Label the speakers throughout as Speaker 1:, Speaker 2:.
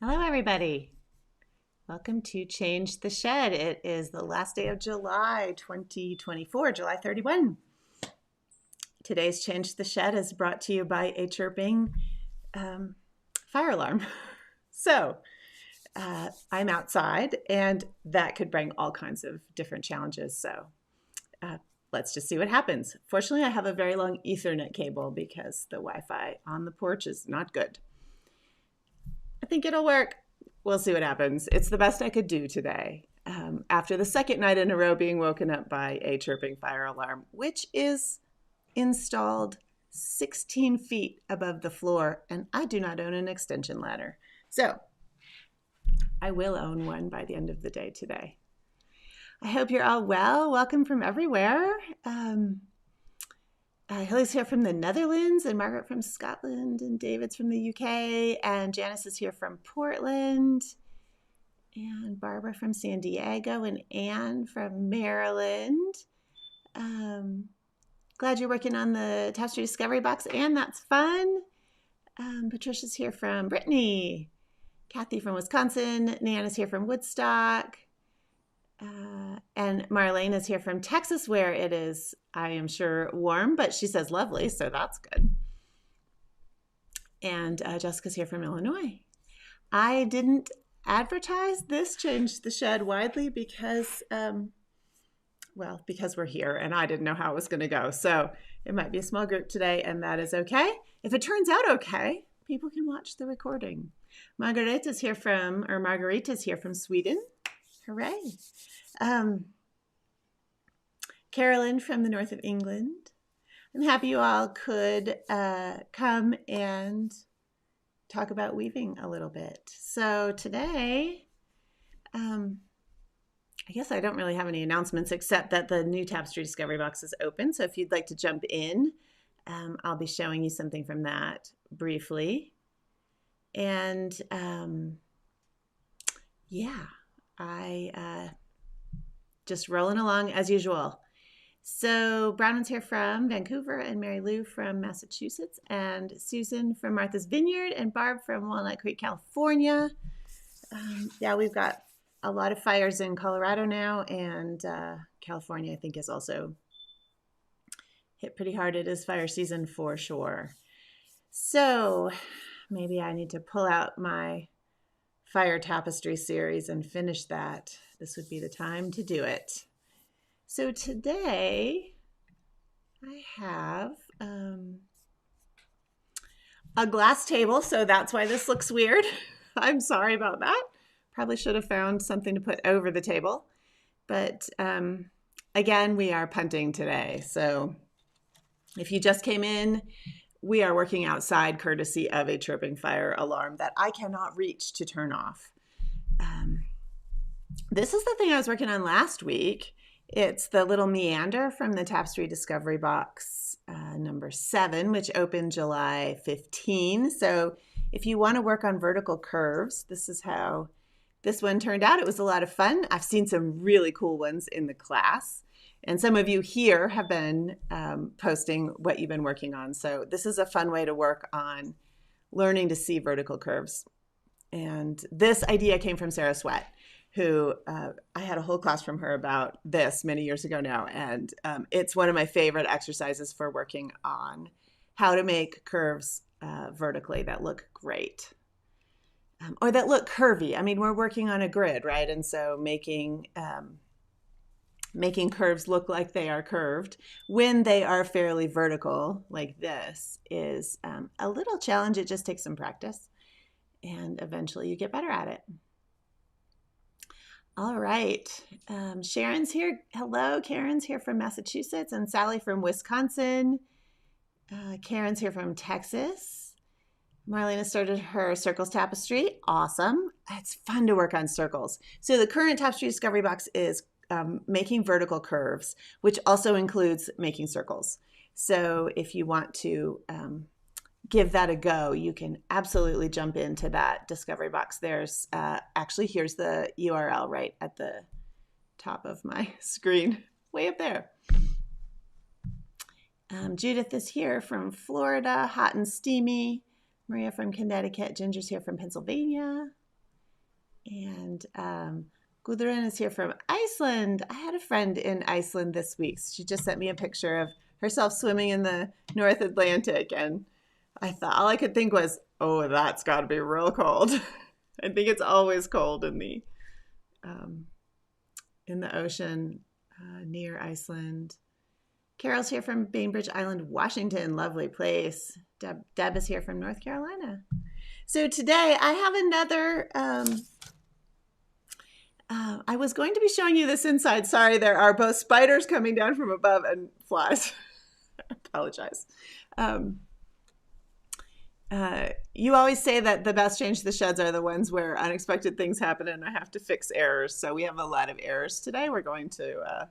Speaker 1: Hello, everybody. Welcome to Change the Shed. It is the last day of July 2024, July 31. Today's Change the Shed is brought to you by a chirping fire alarm. So I'm outside, and that could bring all kinds of different challenges. So let's just see what happens. Fortunately, I have a very long Ethernet cable because the Wi-Fi on the porch is not good. I think it'll work. We'll see what happens. It's the best I could do today. After the second night in a row being woken up by a chirping fire alarm, which is installed 16 feet above the floor, and I do not own an extension ladder. So I will own one by the end of the day today. I hope you're all well. Welcome from everywhere. Hilly's here from the Netherlands, and Margaret from Scotland, and David's from the UK, and Janice is here from Portland, and Barbara from San Diego, and Anne from Maryland. Glad you're working on the Tapestry Discovery Box, Anne. That's fun. Patricia's here from Brittany. Kathy from Wisconsin. Nan is here from Woodstock. And Marlene is here from Texas, where it is, I am sure, warm, but she says lovely, so that's good. And Jessica's here from Illinois. I didn't advertise this Change the Shed widely because, because we're here and I didn't know how it was going to go. So it might be a small group today, and that is okay. If it turns out okay, people can watch the recording. Margarita's here from Sweden. Hooray. Carolyn from the north of England. I'm happy you all could come and talk about weaving a little bit. So today, I guess I don't really have any announcements except that the new Tapestry Discovery Box is open. So if you'd like to jump in, I'll be showing you something from that briefly. And I just rolling along as usual. So Brown's here from Vancouver, and Mary Lou from Massachusetts, and Susan from Martha's Vineyard, and Barb from Walnut Creek, California. We've got a lot of fires in Colorado now, and California, I think, is also hit pretty hard. It is fire season for sure. So maybe I need to pull out my fire tapestry series and finish that. This would be the time to do it. So today I have a glass table, so that's why this looks weird. I'm sorry about that. Probably should have found something to put over the table. But again, we are punting today. So if you just came in, we are working outside courtesy of a chirping fire alarm that I cannot reach to turn off. This is the thing I was working on last week. It's the little meander from the Tapestry Discovery Box number 7, which opened July 15. So if you want to work on vertical curves, this is how this one turned out. It was a lot of fun. I've seen some really cool ones in the class. And some of you here have been posting what you've been working on. So this is a fun way to work on learning to see vertical curves. And this idea came from Sarah Sweat, who I had a whole class from her about this many years ago now. And it's one of my favorite exercises for working on how to make curves vertically that look great. Or that look curvy. I mean, we're working on a grid, right? And so making curves look like they are curved when they are fairly vertical like this is a little challenge. It just takes some practice, and eventually you get better at it. All right. Sharon's here. Hello. Karen's here from Massachusetts, and Sally from Wisconsin. Karen's here from Texas. Marlena started her circles tapestry. Awesome. It's fun to work on circles. So the current Tapestry Discovery Box is making vertical curves, which also includes making circles. So if you want to give that a go, you can absolutely jump into that Discovery Box. There's actually, here's the URL right at the top of my screen, way up there. Judith is here from Florida, hot and steamy. Maria from Connecticut. Ginger's here from Pennsylvania. And Gudrun is here from Iceland. I had a friend in Iceland this week. She just sent me a picture of herself swimming in the North Atlantic, and I thought all I could think was, oh, that's got to be real cold. I think it's always cold in the ocean near Iceland. Carol's here from Bainbridge Island, Washington. Lovely place. Deb is here from North Carolina. So today I have another, I was going to be showing you this inside. Sorry, there are both spiders coming down from above and flies. I apologize. You always say that the best change to the sheds are the ones where unexpected things happen and I have to fix errors. So we have a lot of errors today we're going to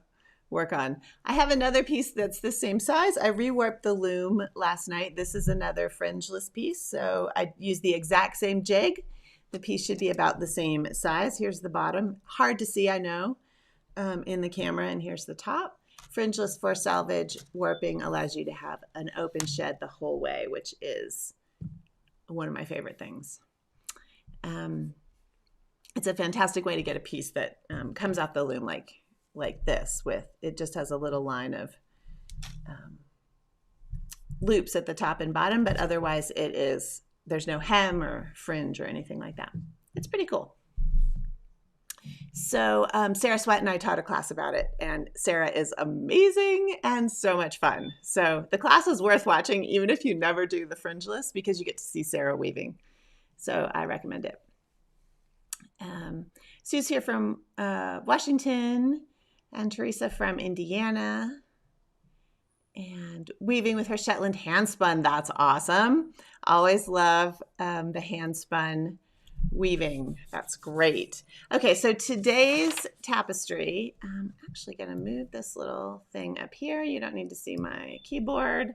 Speaker 1: work on. I have another piece that's the same size. I rewarped the loom last night. This is another fringeless piece. So I used the exact same jig. The piece should be about the same size. Here's the bottom. Hard to see, I know, in the camera. And here's the top. Fringeless four-selvedge warping allows you to have an open shed the whole way, which is one of my favorite things. It's a fantastic way to get a piece that comes off the loom like this, with it just has a little line of loops at the top and bottom, but otherwise there's no hem or fringe or anything like that. It's pretty cool. So Sarah Sweat and I taught a class about it, and Sarah is amazing and so much fun. So the class is worth watching even if you never do the fringeless, because you get to see Sarah weaving. So I recommend it. Sue's here from Washington, and Teresa from Indiana. And weaving with her Shetland hand spun. That's awesome. Always love the hand spun weaving. That's great. Okay, so today's tapestry, I'm actually going to move this little thing up here. You don't need to see my keyboard.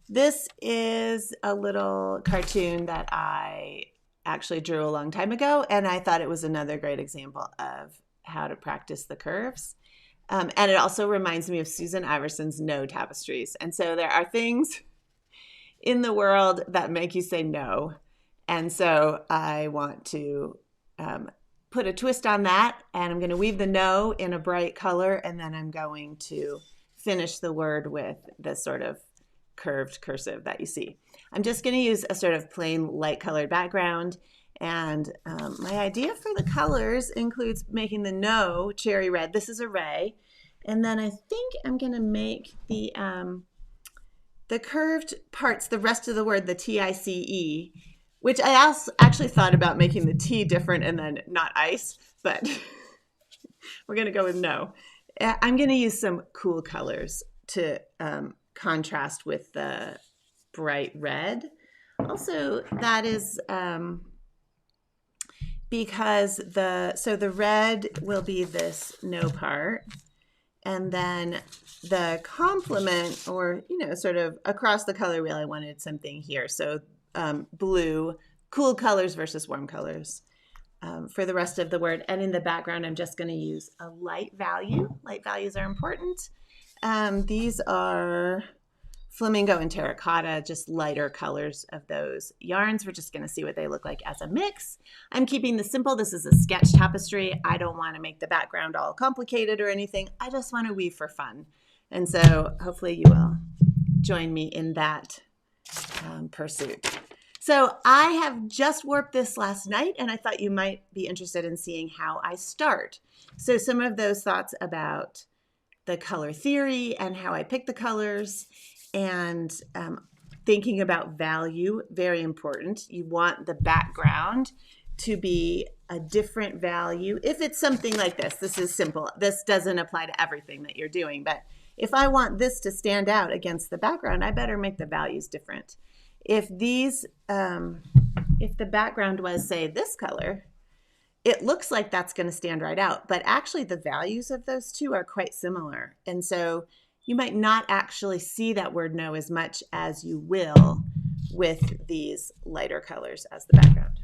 Speaker 1: This is a little cartoon that I actually drew a long time ago, and I thought it was another great example of how to practice the curves. And it also reminds me of Susan Iverson's no tapestries. And so there are things in the world that make you say no. And so I want to put a twist on that, and I'm going to weave the no in a bright color, and then I'm going to finish the word with this sort of curved cursive that you see. I'm just going to use a sort of plain light colored background, and my idea for the colors includes making the no cherry red. This is a ray, and then I think I'm going to make the curved parts, the rest of the word, the T-I-C-E, which I also actually thought about making the T different and then not ice, but we're going to go with no. I'm going to use some cool colors to contrast with the bright red. Also, that is because the red will be this no part, and then the complement, or sort of across the color wheel, I wanted something here. So blue, cool colors versus warm colors for the rest of the word. And in the background, I'm just going to use a light value. Light values are important. These are flamingo and terracotta, just lighter colors of those yarns. We're just going to see what they look like as a mix. I'm keeping this simple. This is a sketch tapestry. I don't want to make the background all complicated or anything. I just want to weave for fun. And so hopefully you will join me in that pursuit. So I have just warped this last night, and I thought you might be interested in seeing how I start. So some of those thoughts about the color theory and how I pick the colors, and thinking about value, very important. You want the background to be a different value. If it's something like this is simple. This doesn't apply to everything that you're doing, but if I want this to stand out against the background, I better make the values different. If the background was, say, this color, it looks like that's going to stand right out, but actually the values of those two are quite similar. And so you might not actually see that word no as much as you will with these lighter colors as the background.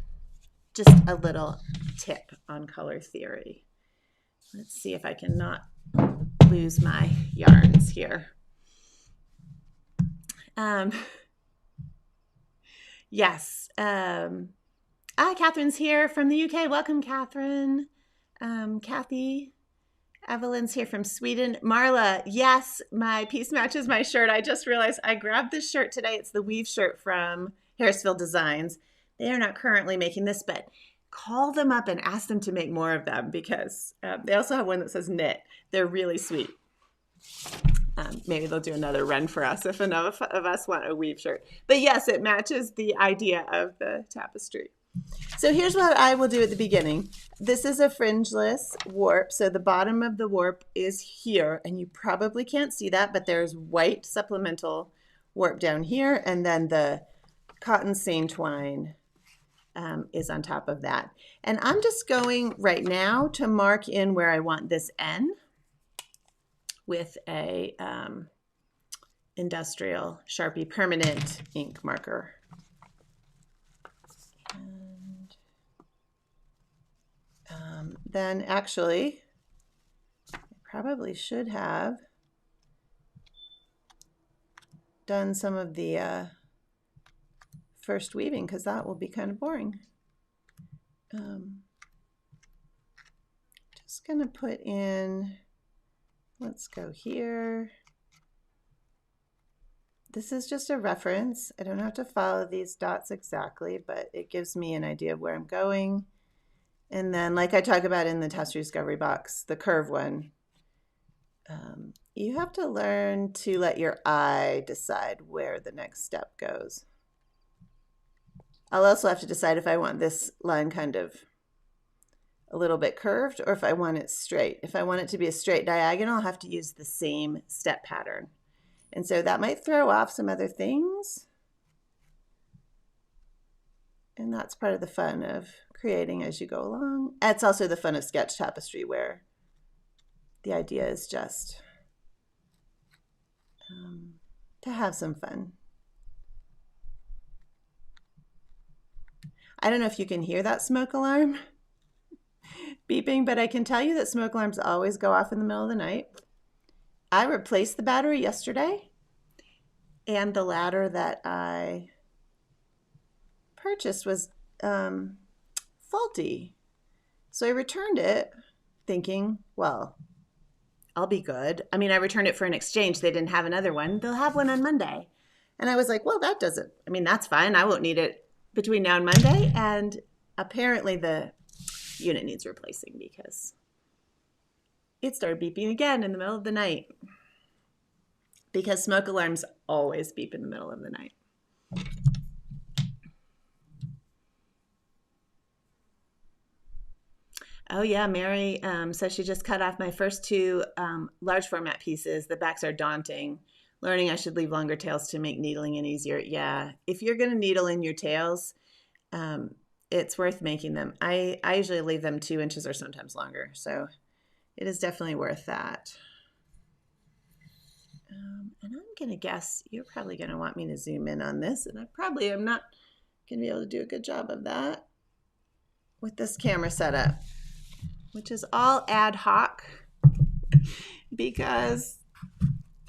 Speaker 1: Just a little tip on color theory. Let's see if I can not lose my yarns here. Yes. Catherine's here from the UK. Welcome, Catherine. Kathy. Evelyn's here from Sweden. Marla, yes, my piece matches my shirt. I just realized I grabbed this shirt today. It's the weave shirt from Harrisville Designs. They are not currently making this, but call them up and ask them to make more of them because they also have one that says knit. They're really sweet. Maybe they'll do another run for us if enough of us want a weave shirt. But yes, it matches the idea of the tapestry. So here's what I will do at the beginning. This is a fringeless warp. So the bottom of the warp is here, and you probably can't see that, but there's white supplemental warp down here, and then the cotton seam twine is on top of that. And I'm just going right now to mark in where I want this N with a industrial Sharpie permanent ink marker. Then actually, I probably should have done some of the first weaving because that will be kind of boring. Just going to put in, let's go here. This is just a reference. I don't have to follow these dots exactly, but it gives me an idea of where I'm going. And then, like I talk about in the Tapestry Discovery box, the curve one, you have to learn to let your eye decide where the next step goes. I'll also have to decide if I want this line kind of a little bit curved or if I want it straight. If I want it to be a straight diagonal, I'll have to use the same step pattern. And so that might throw off some other things. And that's part of the fun of creating as you go along. It's also the fun of sketch tapestry where the idea is just to have some fun. I don't know if you can hear that smoke alarm beeping, but I can tell you that smoke alarms always go off in the middle of the night. I replaced the battery yesterday, and the ladder that I purchased was faulty. So I returned it thinking, well, I'll be good. I mean, I returned it for an exchange. They didn't have another one. They'll have one on Monday. And I was like, well, that doesn't, I mean, that's fine. I won't need it between now and Monday. And apparently the unit needs replacing because it started beeping again in the middle of the night. Because smoke alarms always beep in the middle of the night. Oh yeah, Mary says she just cut off my first two large format pieces. The backs are daunting. Learning I should leave longer tails to make needling in easier. Yeah, if you're going to needle in your tails, it's worth making them. I usually leave them 2 inches or sometimes longer, so it is definitely worth that. And I'm going to guess you're probably going to want me to zoom in on this, and I probably am not going to be able to do a good job of that with this camera setup, which is all ad hoc because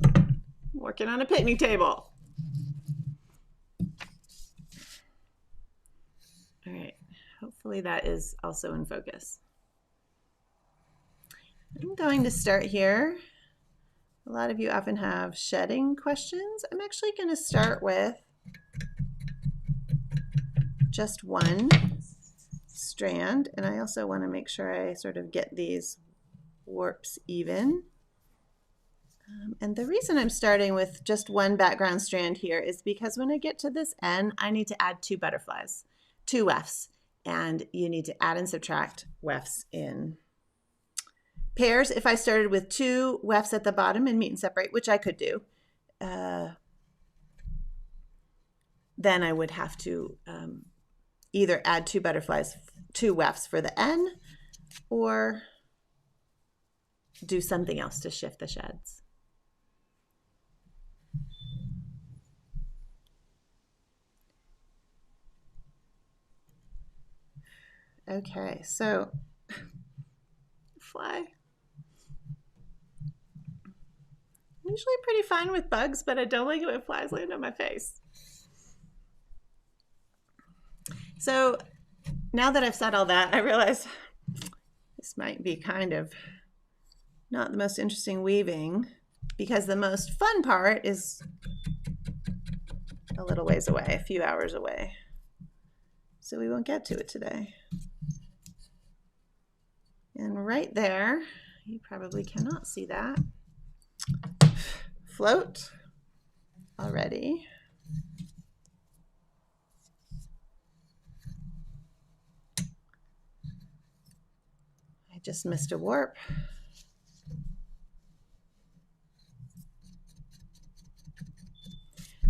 Speaker 1: I'm working on a picnic table. All right, hopefully that is also in focus. I'm going to start here. A lot of you often have shedding questions. I'm actually going to start with just one strand, and I also want to make sure I sort of get these warps even. And the reason I'm starting with just one background strand here is because when I get to this end, I need to add 2 butterflies, 2 wefts, and you need to add and subtract wefts in pairs. If I started with 2 wefts at the bottom and meet and separate, which I could do, then I would have to either add 2 butterflies, 2 wefts for the N, or do something else to shift the sheds. Okay, so fly. I'm usually pretty fine with bugs, but I don't like it when flies land on my face. So now that I've said all that, I realize this might be kind of not the most interesting weaving, because the most fun part is a little ways away, a few hours away. So we won't get to it today. And right there, you probably cannot see that, float already. I just missed a warp.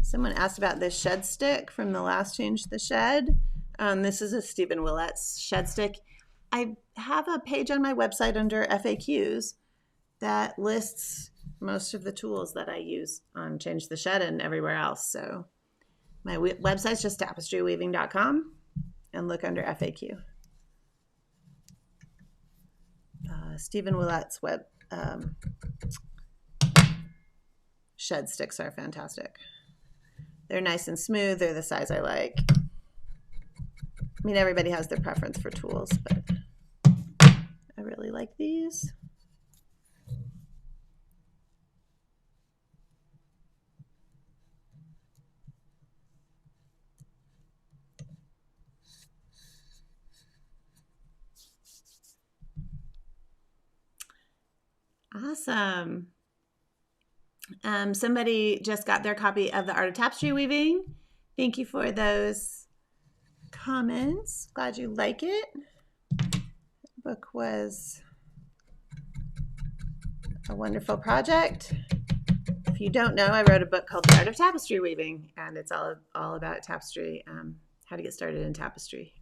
Speaker 1: Someone asked about this shed stick from the last Change the Shed. This is a Stephen Willet's shed stick. I have a page on my website under FAQs that lists most of the tools that I use on Change the Shed and everywhere else. So my website's just tapestryweaving.com, and look under FAQ. Stephen Willet's shed sticks are fantastic. They're nice and smooth. They're the size I like. I mean, everybody has their preference for tools, but I really like these. Awesome. Somebody just got their copy of The Art of Tapestry Weaving. Thank you for those comments. Glad you like it. The book was a wonderful project. If you don't know, I wrote a book called The Art of Tapestry Weaving, and it's all about tapestry, how to get started in tapestry.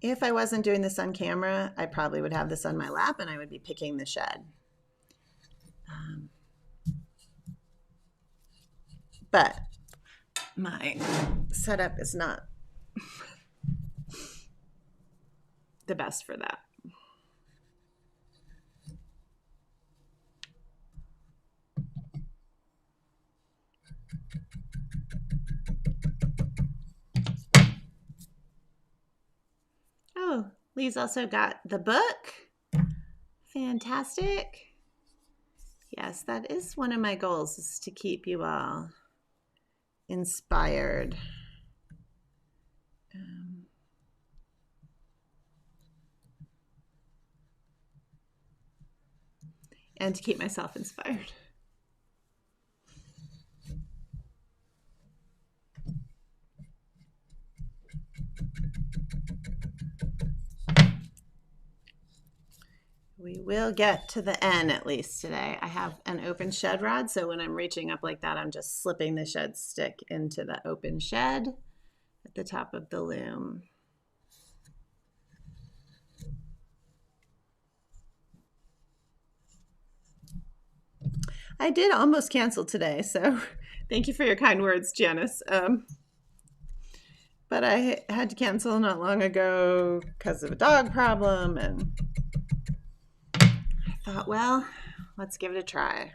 Speaker 1: If I wasn't doing this on camera, I probably would have this on my lap and I would be picking the shed. But my setup is not the best for that. Oh, Lee's also got the book. Fantastic. Yes, that is one of my goals, is to keep you all inspired. And to keep myself inspired. We will get to the N at least today. I have an open shed rod, so when I'm reaching up like that, I'm just slipping the shed stick into the open shed at the top of the loom. I did almost cancel today, so thank you for your kind words, Janice. But I had to cancel not long ago because of a dog problem, and I thought, well, let's give it a try.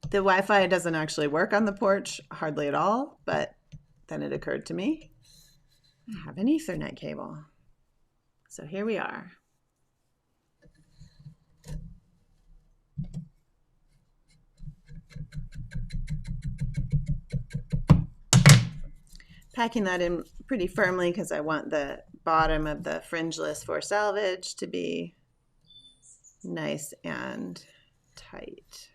Speaker 1: The Wi-Fi doesn't actually work on the porch, hardly at all, but then it occurred to me, I have an Ethernet cable. So here we are. Packing that in pretty firmly because I want the bottom of the Fringeless four-selvedge to be nice and tight.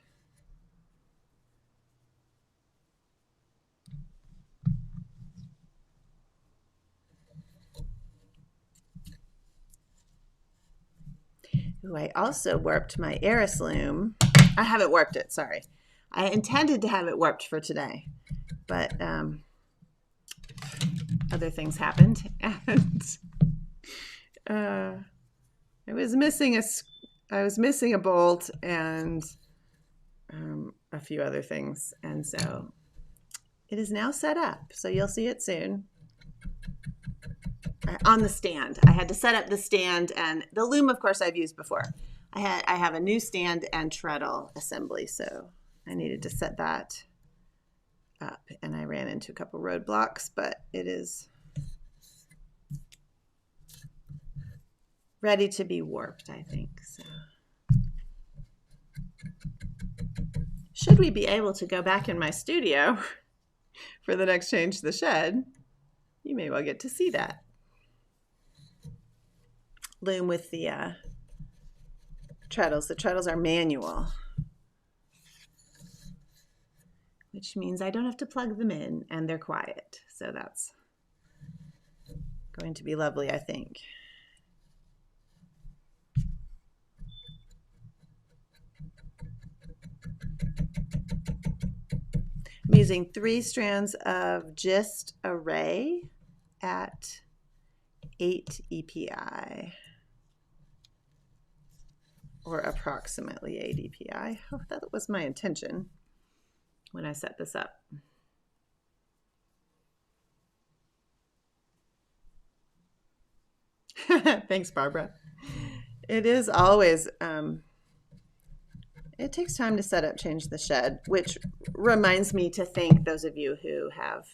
Speaker 1: Ooh, I also warped my Eris loom. I haven't warped it, sorry. I intended to have it warped for today, but other things happened, and I was missing a bolt and a few other things, and so it is now set up. So you'll see it soon on the stand. I had to set up the stand, and the loom, of course, I've used before. I have a new stand and treadle assembly, so I needed to set that up, and I ran into a couple roadblocks, but it is ready to be warped, I think. So should we be able to go back in my studio for the next Change the Shed, you may well get to see that. Loom with the treadles. The treadles are manual, which means I don't have to plug them in, and they're quiet. So that's going to be lovely, I think. I'm using 3 strands of gist array at 8 EPI, or approximately 8 EPI. Oh, that was my intention when I set this up. Thanks, Barbara. It is always, it takes time to set up Change the Shed, which reminds me to thank those of you who have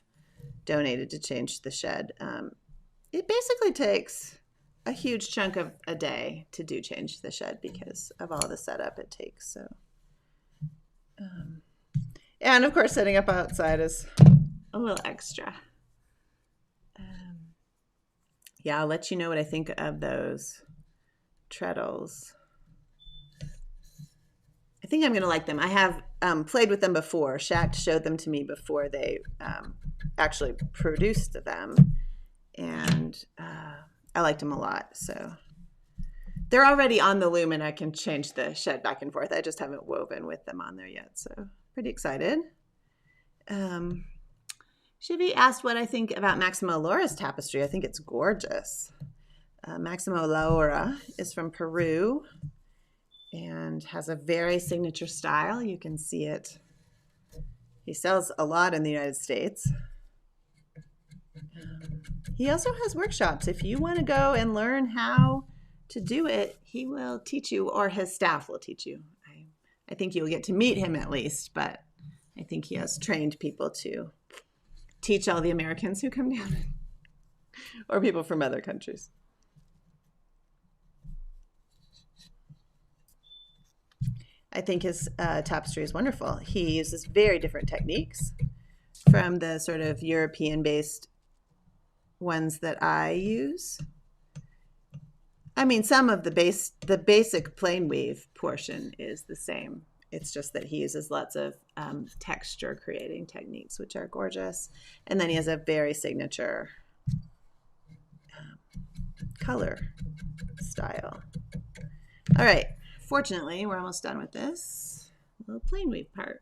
Speaker 1: donated to Change the Shed. It basically takes a huge chunk of a day to do Change the Shed because of all the setup it takes. So, and of course, setting up outside is a little extra. Yeah, I'll let you know what I think of those treadles. I think I'm going to like them. I have played with them before. Shaq showed them to me before they actually produced them, and I liked them a lot. So they're already on the Loom, and I can change the shed back and forth. I just haven't woven with them on there yet, so pretty excited. Shivi asked what I think about Maximo Laura's tapestry. I think it's gorgeous. Maximo Laura is from Peru and has a very signature style. You can see it. He sells a lot in the United States. He also has workshops. If you want to go and learn how to do it, he will teach you, or his staff will teach you. I think you'll get to meet him at least, but I think he has trained people to teach all the Americans who come down, or people from other countries. I think his tapestry is wonderful. He uses very different techniques from the sort of European-based ones that I use. I mean, some of the basic plain weave portion is the same. It's just that he uses lots of texture creating techniques, which are gorgeous. And then he has a very signature color style. All right. Fortunately, we're almost done with this little plain weave part.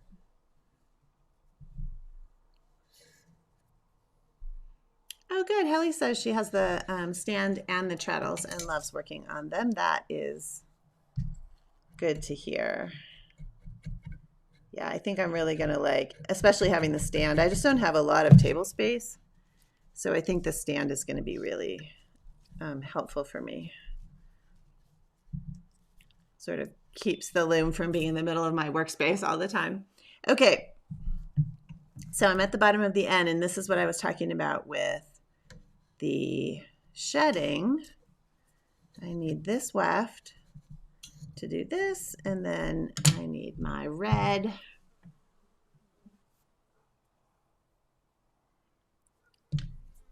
Speaker 1: Oh, good. Helly says she has the stand and the treadles and loves working on them. That is good to hear. Yeah, I think I'm really going to like, especially having the stand. I just don't have a lot of table space. So I think the stand is going to be really helpful for me. Sort of keeps the Loom from being in the middle of my workspace all the time. Okay, so I'm at the bottom of the N, and this is what I was talking about with the shedding. I need this weft to do this, and then I need my red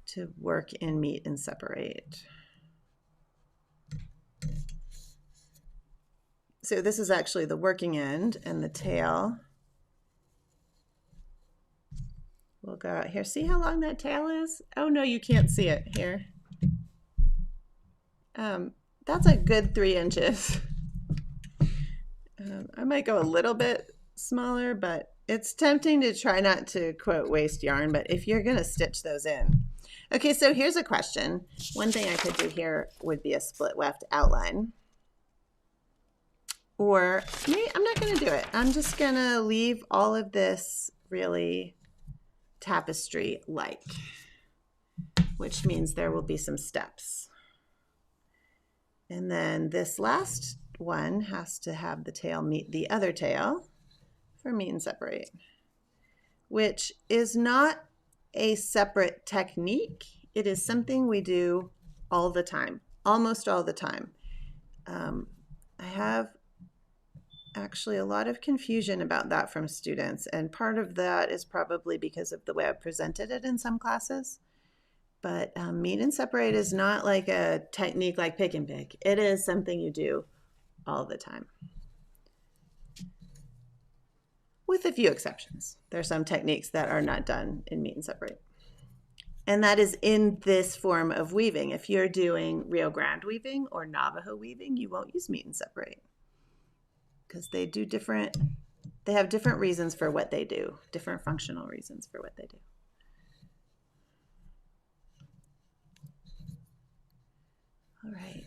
Speaker 1: to work in meet and separate. So this is actually the working end, and the tail will go out here. See how long that tail is? Oh no, you can't see it here. That's a good 3 inches. I might go a little bit smaller, but it's tempting to try not to, quote, waste yarn, but if you're gonna stitch those in. Okay, so here's a question. One thing I could do here would be a split weft outline. Or maybe I'm not gonna do it. I'm just gonna leave all of this really tapestry-like, which means there will be some steps. And then this last one has to have the tail meet the other tail for meet and separate, which is not a separate technique. It is something we do all the time, almost all the time. I have actually a lot of confusion about that from students, and part of that is probably because of the way I presented it in some classes. But meet and separate is not like a technique like pick and pick. It is something you do all the time, with a few exceptions. There are some techniques that are not done in meet and separate. And that is in this form of weaving. If you're doing Rio Grande weaving or Navajo weaving, you won't use meet and separate, because they have different reasons for what they do, different functional reasons for what they do. All right.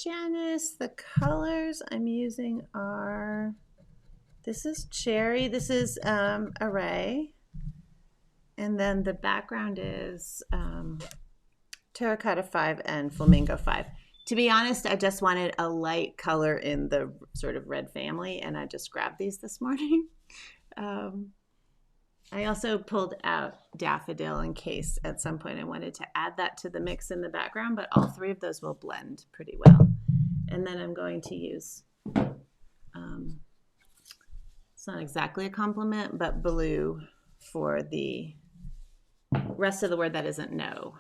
Speaker 1: Janice, the colors I'm using are, this is cherry, this is array, and then the background is terracotta 5 and flamingo 5. To be honest, I just wanted a light color in the sort of red family, and I just grabbed these this morning. I also pulled out daffodil in case at some point I wanted to add that to the mix in the background, but all three of those will blend pretty well. And then I'm going to use, it's not exactly a complement, but blue for the rest of the word that isn't no.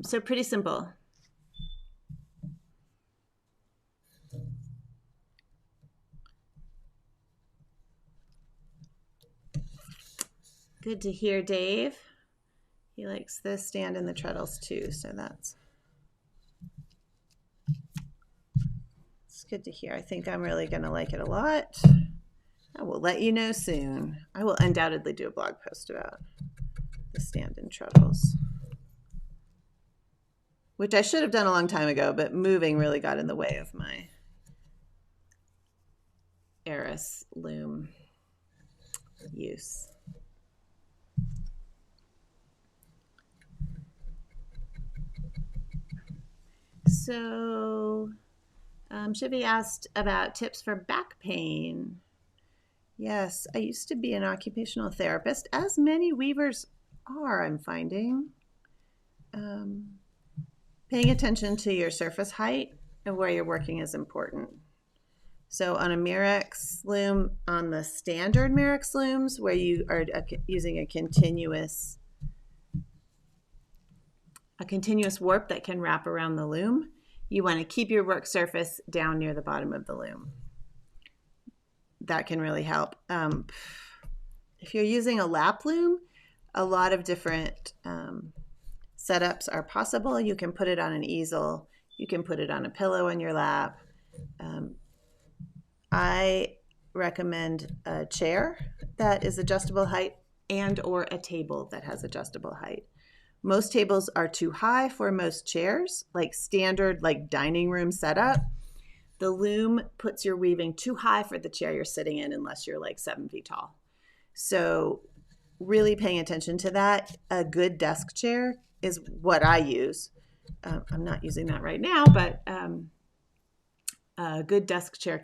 Speaker 1: So pretty simple. Good to hear, Dave. He likes the stand and the treadles too, so that's good to hear. I think I'm really going to like it a lot. I will let you know soon. I will undoubtedly do a blog post about the stand and treadles, which I should have done a long time ago, but moving really got in the way of my Eris loom use. So Shivy asked about tips for back pain. Yes, I used to be an occupational therapist, as many weavers are, I'm finding. Paying attention to your surface height and where you're working is important. So on a Mirex loom, on the standard Mirex looms, where you are using a continuous warp that can wrap around the loom, you want to keep your work surface down near the bottom of the loom. That can really help. If you're using a lap loom, a lot of different setups are possible. You can put it on an easel. You can put it on a pillow in your lap. I recommend a chair that is adjustable height and or a table that has adjustable height. Most tables are too high for most chairs, like standard like dining room setup. The loom puts your weaving too high for the chair you're sitting in unless you're like 7 feet tall. So really paying attention to that. A good desk chair is what I use. I'm not using that right now, but a good desk chair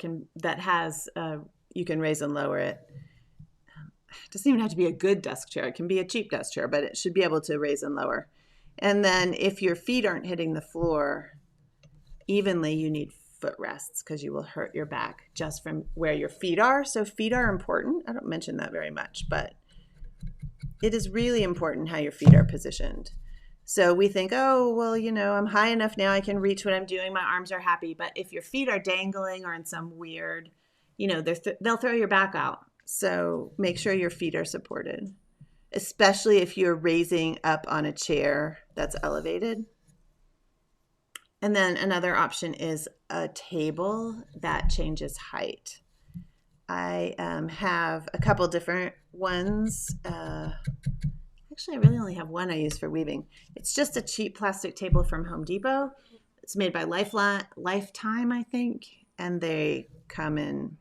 Speaker 1: you can raise and lower it. It doesn't even have to be a good desk chair. It can be a cheap desk chair, but it should be able to raise and lower. And then if your feet aren't hitting the floor, evenly, you need footrests because you will hurt your back just from where your feet are. So feet are important. I don't mention that very much, but it is really important how your feet are positioned. So we think, oh, well, you know, I'm high enough now, I can reach what I'm doing, my arms are happy. But if your feet are dangling or in some weird, you know, they'll throw your back out. So make sure your feet are supported, especially if you're raising up on a chair that's elevated. And then another option is a table that changes height. I have a couple different ones. Actually, I really only have one I use for weaving. It's just a cheap plastic table from Home Depot. It's made by Lifetime, I think, and they come in,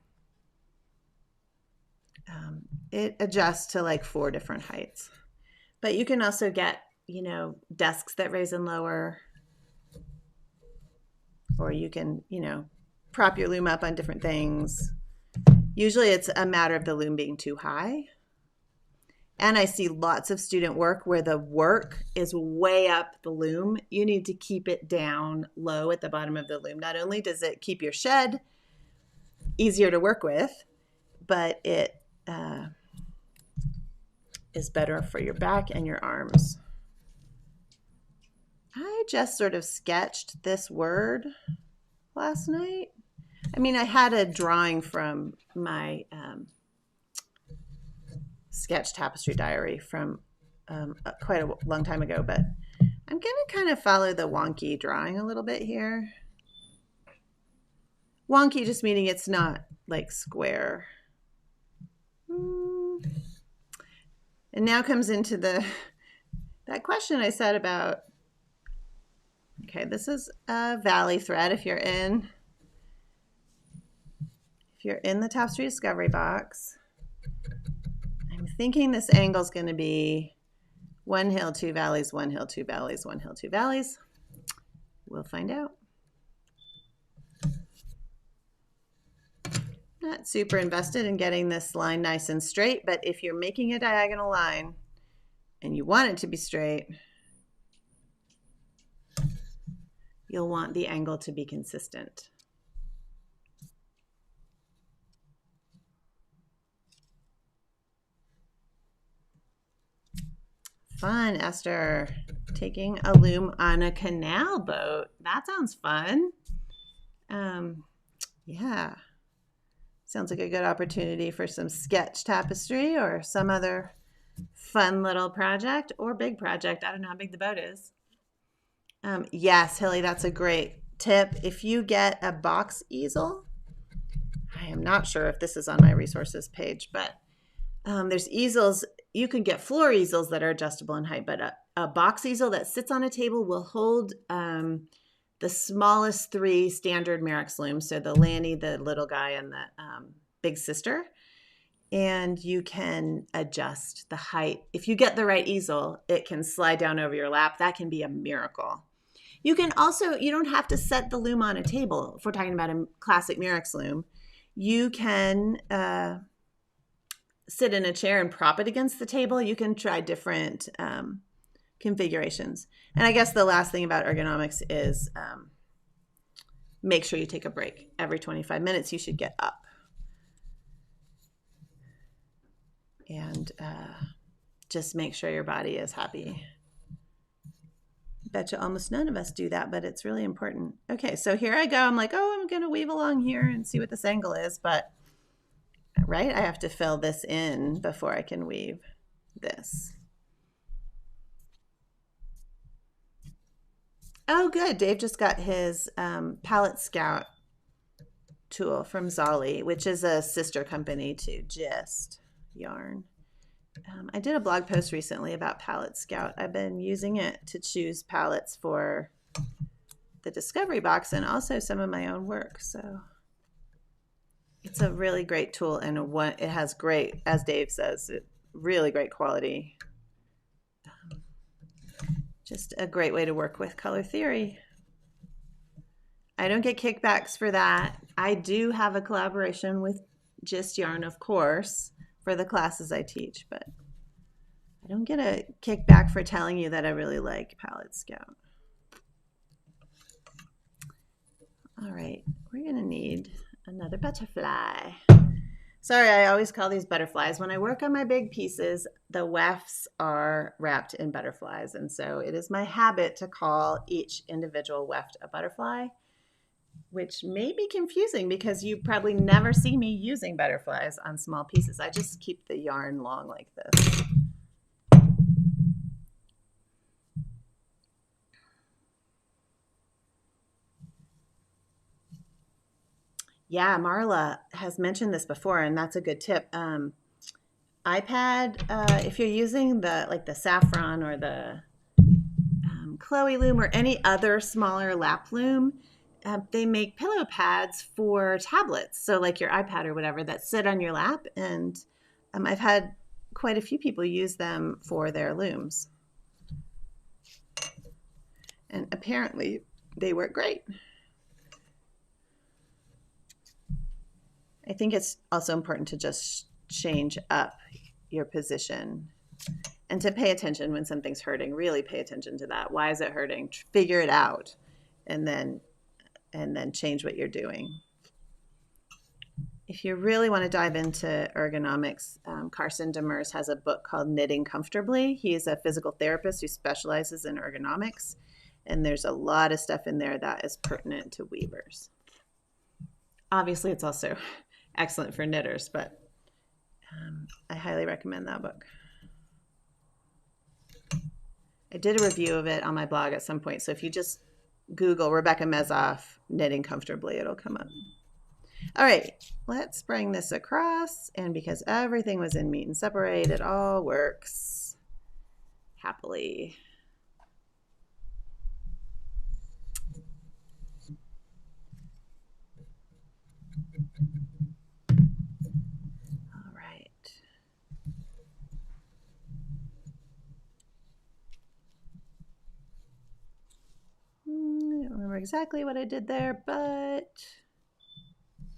Speaker 1: it adjusts to like 4 different heights. But you can also get, you know, desks that raise and lower, or you can, you know, prop your loom up on different things. Usually it's a matter of the loom being too high. And I see lots of student work where the work is way up the loom. You need to keep it down low at the bottom of the loom. Not only does it keep your shed easier to work with, but it is better for your back and your arms. I just sort of sketched this word last night. I mean, I had a drawing from my sketch tapestry diary from quite a long time ago, but I'm going to kind of follow the wonky drawing a little bit here. Wonky just meaning it's not like square. And now comes into that question I said about, okay, this is a valley thread. If you're in the Tapestry Discovery box, I'm thinking this angle is going to be 1 hill, 2 valleys, 1 hill, 2 valleys, 1 hill, 2 valleys. We'll find out. Not super invested in getting this line nice and straight, but if you're making a diagonal line and you want it to be straight, you'll want the angle to be consistent. Fun, Esther. Taking a loom on a canal boat. That sounds fun. Yeah. Sounds like a good opportunity for some sketch tapestry or some other fun little project or big project. I don't know how big the boat is. Yes, Hilly, that's a great tip. If you get a box easel, I am not sure if this is on my resources page, but there's easels. You can get floor easels that are adjustable in height, but a box easel that sits on a table will hold the smallest 3 standard Merrick's looms. So the Lanny, the little guy, and the big sister. And you can adjust the height. If you get the right easel, it can slide down over your lap. That can be a miracle. You can also, you don't have to set the loom on a table. If we're talking about a classic Merrick's loom, you can sit in a chair and prop it against the table. You can try different configurations. And I guess the last thing about ergonomics is make sure you take a break. Every 25 minutes, you should get up. And just make sure your body is happy. Bet you almost none of us do that, but it's really important. Okay, so here I go. I'm like, oh, I'm going to weave along here and see what this angle is. But, right, I have to fill this in before I can weave this. Oh, good. Dave just got his Palette Scout tool from Zolly, which is a sister company to Gist Yarn. I did a blog post recently about Palette Scout. I've been using it to choose palettes for the Discovery box and also some of my own work. So it's a really great tool, and it has great, as Dave says, really great quality. Just a great way to work with color theory. I don't get kickbacks for that. I do have a collaboration with Gist Yarn, of course, for the classes I teach, but I don't get a kickback for telling you that I really like Palette Scout. we're gonna need another butterfly. Sorry, I always call these butterflies. When I work on my big pieces, the wefts are wrapped in butterflies. And so it is my habit to call each individual weft a butterfly, which may be confusing because you probably never see me using butterflies on small pieces. I just keep the yarn long like this. Yeah, Marla has mentioned this before, and that's a good tip. iPad, if you're using the Saffron or the Chloe Loom or any other smaller lap loom, they make pillow pads for tablets. So like your iPad or whatever that sit on your lap. And I've had quite a few people use them for their looms. And apparently they work great. I think it's also important to just change up your position and to pay attention when something's hurting. Really pay attention to that. Why is it hurting? Figure it out, and then change what you're doing. If you really want to dive into ergonomics, Carson Demers has a book called Knitting Comfortably. He's a physical therapist who specializes in ergonomics, and there's a lot of stuff in there that is pertinent to weavers. Obviously, it's also excellent for knitters, but I highly recommend that book. I did a review of it on my blog at some point, so if you just Google Rebecca Mezoff Knitting Comfortably, it'll come up. All right, let's bring this across, and because everything was in meet and separate, it all works happily. All right. I don't remember exactly what I did there, but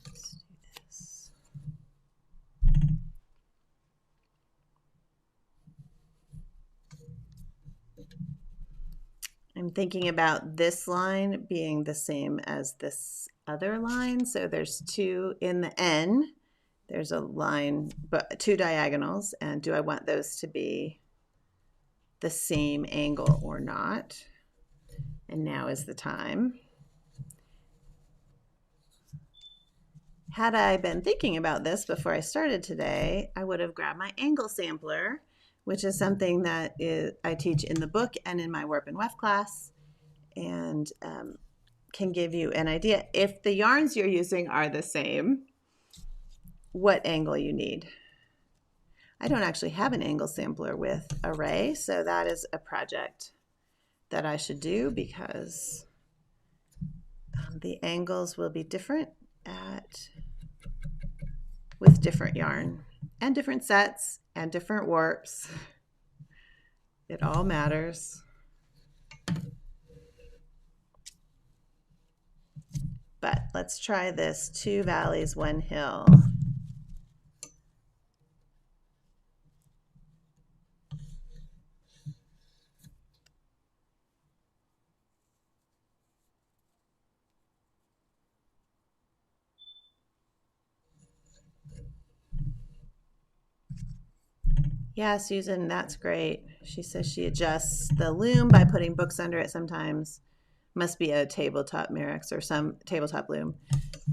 Speaker 1: let's do this. I'm thinking about this line being the same as this other line. So there's two in the N. There's a line, but two diagonals. And do I want those to be the same angle or not? And now is the time. Had I been thinking about this before I started today, I would have grabbed my angle sampler, which is something that I teach in the book and in my warp and weft class, and can give you an idea if the yarns you're using are the same, what angle you need. I don't actually have an angle sampler with Array, so that is a project that I should do because the angles will be different with different yarn and different sets and different warps. It all matters. But let's try this 2 valleys, 1 hill. Yeah, Susan, that's great. She says she adjusts the loom by putting books under it sometimes. Must be a tabletop Merrick's or some tabletop loom.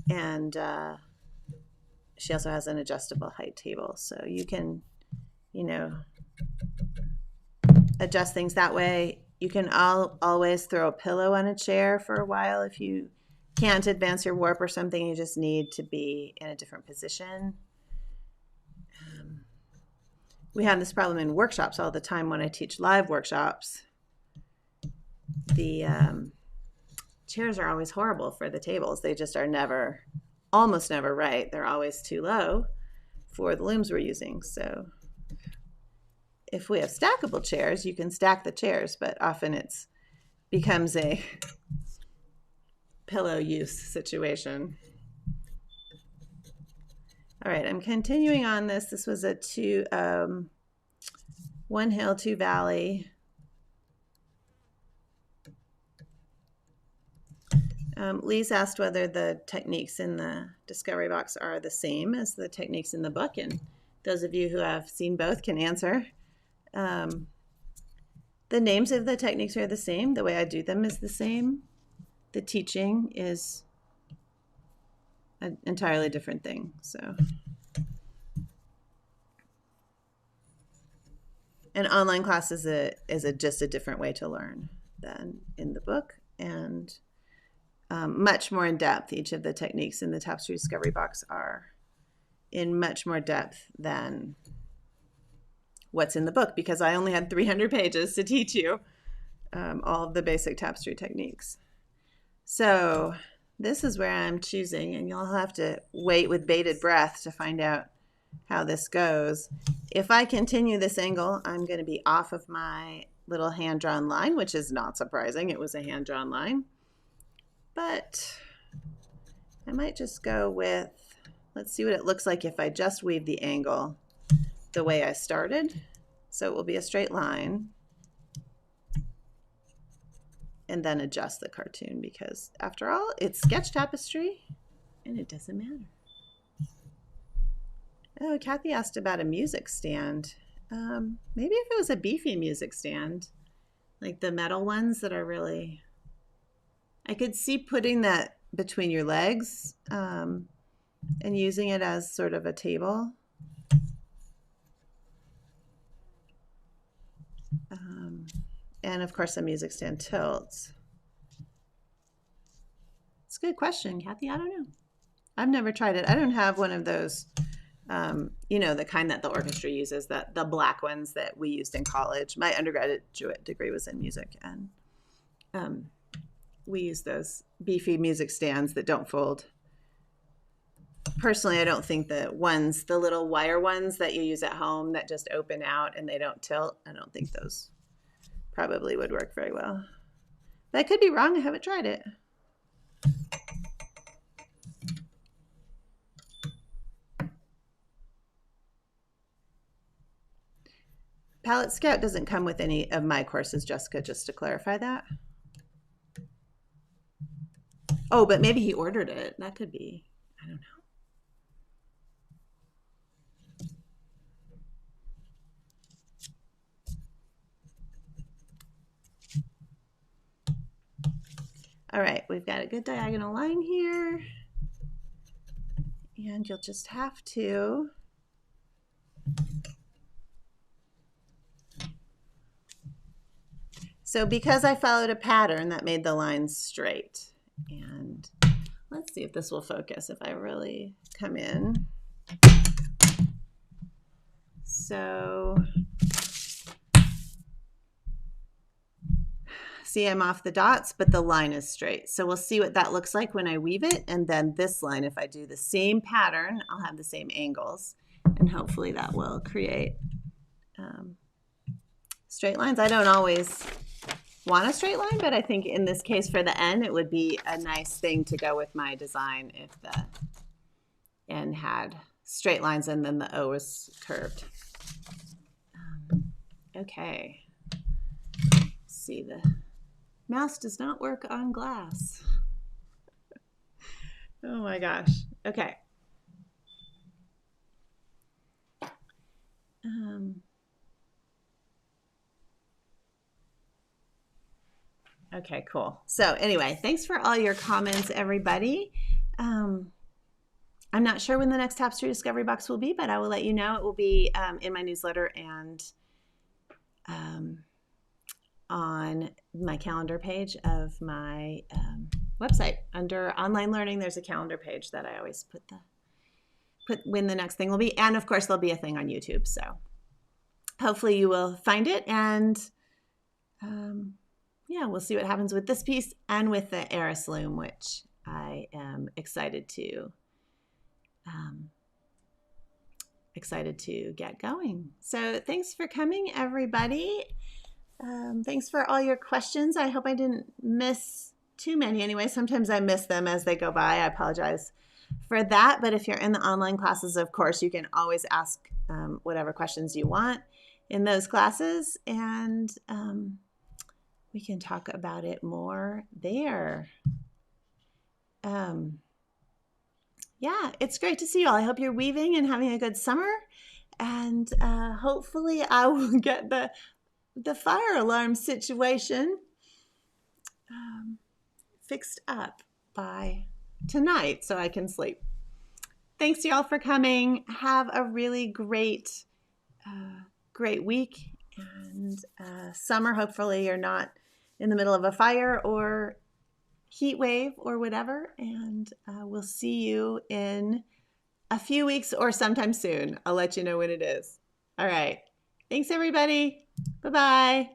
Speaker 1: And she also has an adjustable height table. So you can, adjust things that way. You can always throw a pillow on a chair for a while if you can't advance your warp or something. You just need to be in a different position. We have this problem in workshops all the time when I teach live workshops. The chairs are always horrible for the tables. They just are almost never right. They're always too low for the looms we're using. So if we have stackable chairs, you can stack the chairs, but often it becomes a pillow use situation. All right, I'm continuing on this. This was a 1 hill, 2 valley. Lee's asked whether the techniques in the discovery box are the same as the techniques in the book, and those of you who have seen both can answer. The names of the techniques are the same. The way I do them is the same. The teaching is an entirely different thing. So, an online class is just a different way to learn than in the book, and much more in depth. Each of the techniques in the Tapestry Discovery Box are in much more depth than what's in the book, because I only had 300 pages to teach you all of the basic tapestry techniques. So this is where I'm choosing, and you'll have to wait with bated breath to find out how this goes. If I continue this angle, I'm going to be off of my little hand-drawn line, which is not surprising. It was a hand-drawn line. But I might just go with, let's see what it looks like if I just weave the angle the way I started. So it will be a straight line, and then adjust the cartoon, because after all, it's sketch tapestry and it doesn't matter. Oh, Kathy asked about a music stand. Maybe if it was a beefy music stand, like the metal ones that are really, I could see putting that between your legs and using it as sort of a table. And of course, a music stand tilts. It's a good question, Kathy. I don't know. I've never tried it. I don't have one of those, you know, the kind that the orchestra uses, the black ones that we used in college. My undergraduate degree was in music, and we use those beefy music stands that don't fold. Personally, I don't think the little wire ones that you use at home that just open out and they don't tilt, I don't think those probably would work very well. But I could be wrong. I haven't tried it. Palette Scout doesn't come with any of my courses, Jessica, just to clarify that. Oh, but maybe he ordered it. That could be. I don't know. All right, we've got a good diagonal line here. And you'll just have to so because I followed a pattern, that made the lines straight. And let's see if this will focus if I really come in. So see, I'm off the dots, but the line is straight. So we'll see what that looks like when I weave it. And then this line, if I do the same pattern, I'll have the same angles. And hopefully that will create straight lines. I don't always want a straight line, but I think in this case for the N, it would be a nice thing to go with my design if the N had straight lines and then the O was curved. Okay. See, the mouse does not work on glass. Oh my gosh. Okay. Okay, cool. So anyway, thanks for all your comments, everybody. I'm not sure when the next Tapestry Discovery Box will be, but I will let you know. It will be in my newsletter and on my calendar page of my website. Under online learning, there's a calendar page that I always put when the next thing will be. And of course, there'll be a thing on YouTube. So hopefully you will find it. And yeah, we'll see what happens with this piece and with the Eris Loom, which I am excited to get going. So thanks for coming, everybody. Thanks for all your questions. I hope I didn't miss too many anyway. Sometimes I miss them as they go by. I apologize for that. But if you're in the online classes, of course, you can always ask whatever questions you want in those classes. And we can talk about it more there. yeah, it's great to see you all. I hope you're weaving and having a good summer. And hopefully I will get the fire alarm situation fixed up by tonight so I can sleep. Thanks y'all for coming. Have a really great week and summer. Hopefully you're not in the middle of a fire or heat wave or whatever. And we'll see you in a few weeks or sometime soon. I'll let you know when it is. All right. Thanks, everybody. Bye-bye.